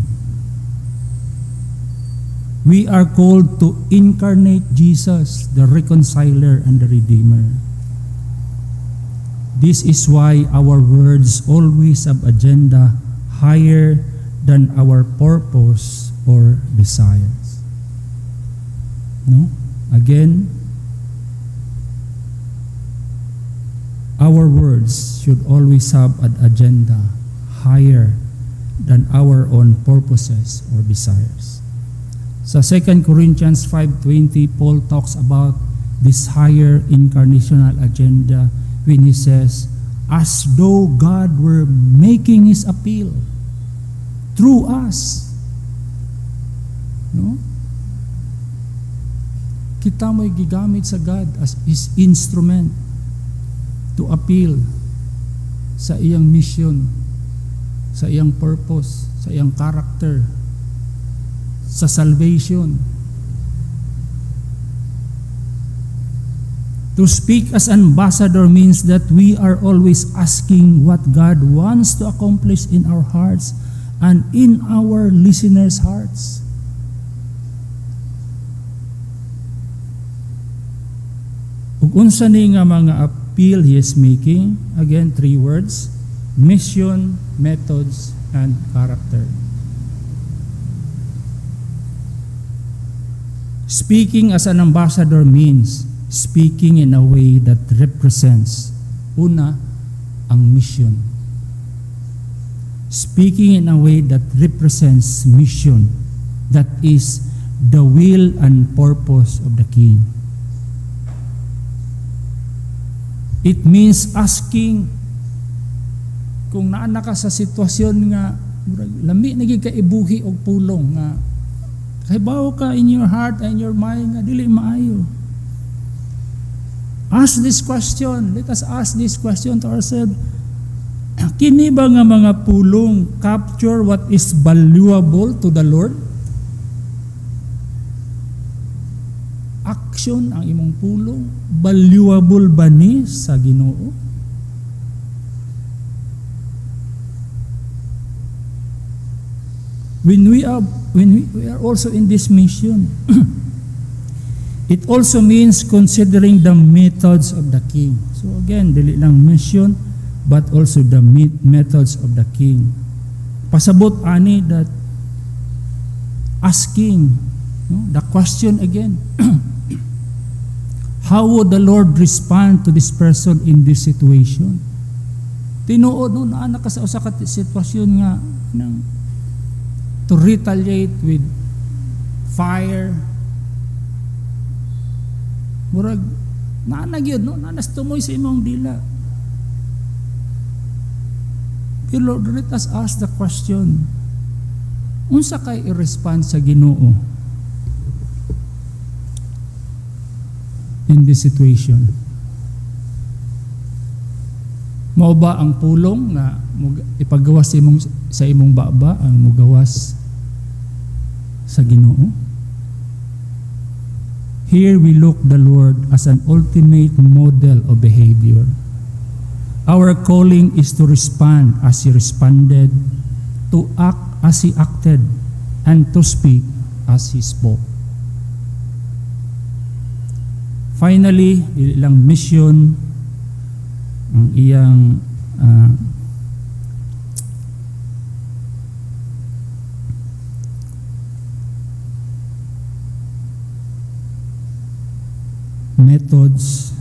S1: We are called to incarnate Jesus, the reconciler and the redeemer. This is why our words always have agenda higher than our purpose or desires. No? Again, our words should always have an agenda higher than our own purposes or desires. Sa 2 Corinthians 5:20, Paul talks about this higher incarnational agenda when he says, as though God were making His appeal through us. No? Kita mo'y gigamit sa God as His instrument to appeal sa iyang mission, sa iyang purpose, sa iyang character, sa salvation. To speak as ambassador means that we are always asking what God wants to accomplish in our hearts and in our listeners' hearts. Ug unsa ni nga mga appeal He is making? Again, 3 words: mission, methods, and character. Speaking as an ambassador means speaking in a way that represents, una, ang mission. Speaking in a way that represents mission, that is the will and purpose of the King. It means asking, kung naana ka sa sitwasyon nga lami naging kaibuhi og pulong nga Kahibaw ka in your heart and your mind nga dili maayo. Ask this question. Let us ask this question to ourselves. Kini ba nga mga pulong capture what is valuable to the Lord? Action ang imong pulong valuable ba ni sa Ginoo? When we are also in this mission, it also means considering the methods of the king. So again, dili lang mission, but also the methods of the king. Pasabot ani that asking, the question again, how would the Lord respond to this person in this situation? Tinuod no naa ka sa usa ka sitwasyon nga to retaliate with fire. Murag naanagyod no, nanastumoy sa imong dila. Pero Lord, let us ask the question, unsa kay i-respond sa Ginoo in this situation? Mao ba ang pulong nga ipagawas sa imong baba ang mugawas sa Ginoo? Here we look the Lord as an ultimate model of behavior. Our calling is to respond as He responded, to act as He acted, and to speak as He spoke. Finally, ilang mission ang iyang methods,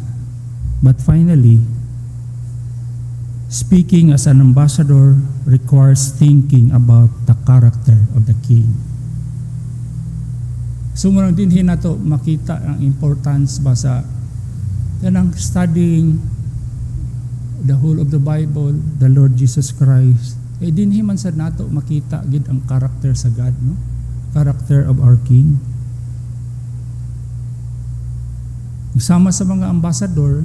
S1: but finally, speaking as an ambassador requires thinking about the character of the king. So muna din nato makita ang importance ba sa tanang studying the whole of the Bible, the Lord Jesus Christ. Dinhi man sad nato makita gid ang character sa God, no? Character of our King. Sama sa mga ambassador,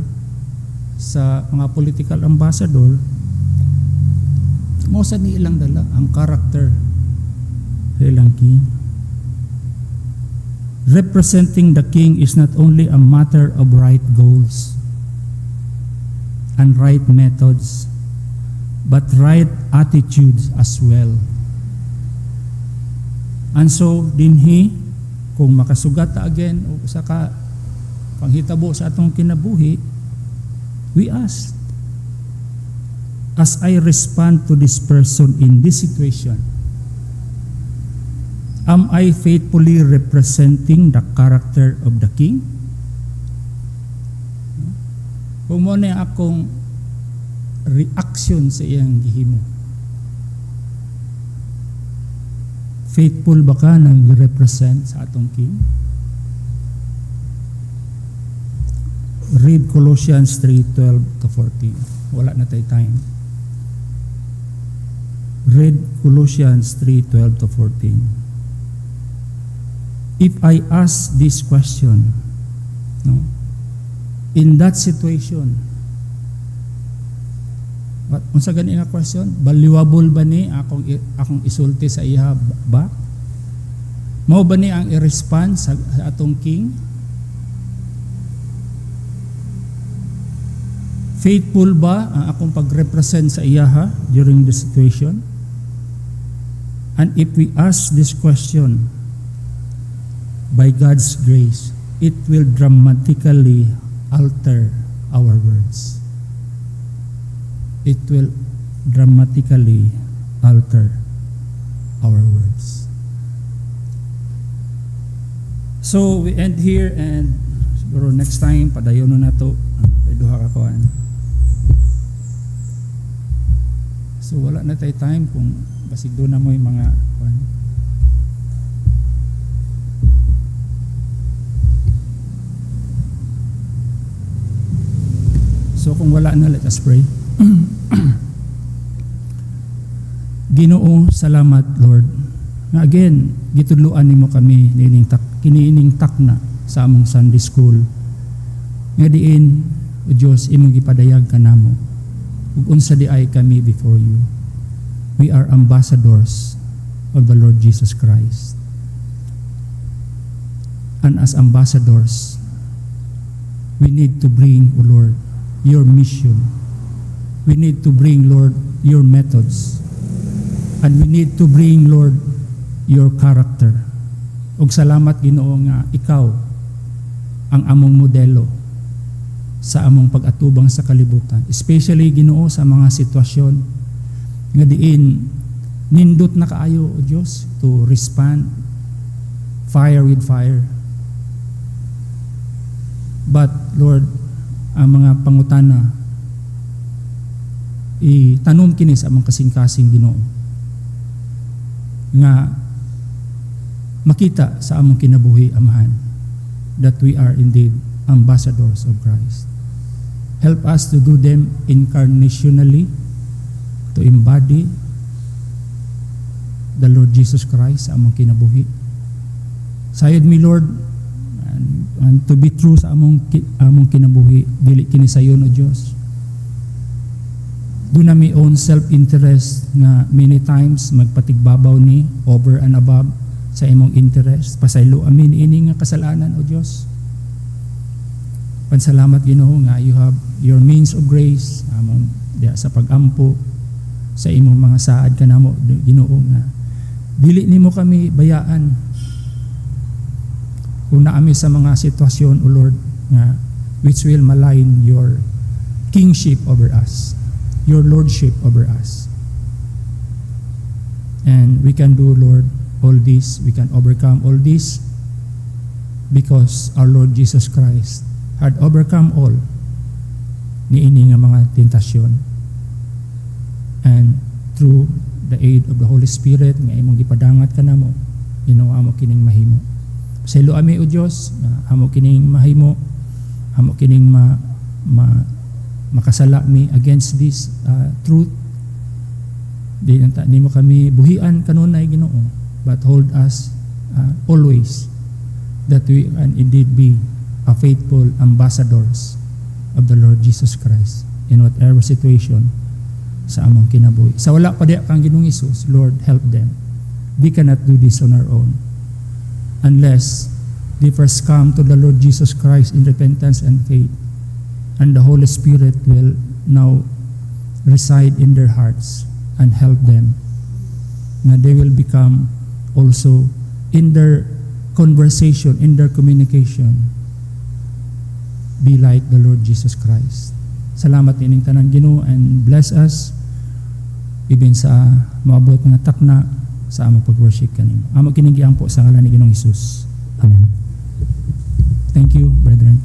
S1: sa mga political ambassador, mo sa nilang dala ang character sa ilang king. Representing the king is not only a matter of right goals and right methods, but right attitudes as well. And so, dinhi, kung makasugat ta again o sa panghitabo sa atong kinabuhi, we ask, as I respond to this person in this situation, am I faithfully representing the character of the king? Kung mo na akong reaction sa iyang gihimo, faithful ba ka nag-represent sa atong king? Read Colossians 3:12 to 14. Wala na tayo time. Read Colossians 3:12 to 14. If I ask this question, no, in that situation, unsa gani nga question? Valuable ba ni akong isulti sa iya ba? Mao ba ni ang i-respond sa atong king? Faithful ba ang akong pag-represent sa iyaha during the situation? And if we ask this question, by God's grace, it will dramatically alter our words. It will dramatically alter our words. So we end here, and siguro next time padayon na to duha ka kuan. So wala na tayo time kung basig doon na mo yung mga kuan. So kung wala na, let us pray. Ginoo, salamat Lord Nga again, gitudluan nimo kami kiniining takna sa among Sunday school. Nga diin, O Diyos, imong gipadayag kanamo. Ug unsa di ay kami before you. We are ambassadors of the Lord Jesus Christ. And as ambassadors, we need to bring, O Lord, your mission. We need to bring, Lord, your methods. And we need to bring, Lord, your character. Ug salamat Ginoo nga ikaw ang among modelo sa among pag-atubang sa kalibutan. Especially Ginoo sa mga sitwasyon nga diin nindot na kaayo, O Diyos, to respond fire with fire. But Lord, ang mga pangutana itanom kini sa among kasing-kasing Ginoo nga makita sa among kinabuhi, Amahan, that we are indeed ambassadors of Christ. Help us to do them incarnationally, to embody the Lord Jesus Christ sa among kinabuhi. Sayod mi, Lord, and to be true sa among kinabuhi, dili kini sayon, O Dios. Do na mi own self-interest nga many times magpatigbabaw ni over and above sa imong interest. Pasaylo amin ini nga kasalanan, O Dios. Pansalamat Ginoo nga you have your means of grace among diya sa pagampo sa imong mga saad kanamo, Ginoo, nga dili nimo kami bayaan kung naami sa mga sitwasyon, O Lord, nga which will malign your kingship over us, your lordship over us. And we can do, Lord, all this, we can overcome all this because our Lord Jesus Christ had overcome all niini nga mga tentasyon. And through the aid of the Holy Spirit nga imong gipadangat kanamo, ginawa mo kining mahimo. Saylo ami, O Dios, amo kining mahimo, amo kining makasala mi against this truth. Di mo kami buhian kanunay, Ginoo, but hold us always that we can indeed be a faithful ambassadors of the Lord Jesus Christ in whatever situation sa among kinabuhi. Sa wala pa diya kang Ginoong Hesus, Lord, help them. We cannot do this on our own unless they first come to the Lord Jesus Christ in repentance and faith, and the Holy Spirit will now reside in their hearts and help them. Now they will become also in their conversation, in their communication, be like the Lord Jesus Christ. Salamat ining tanan, Ginoo, and bless us even sa maabot nga takna sa among pag-worship kanimo. Amo kini giampo sa ngalan ni Ginoong Hesus. Amen. Thank you, brethren.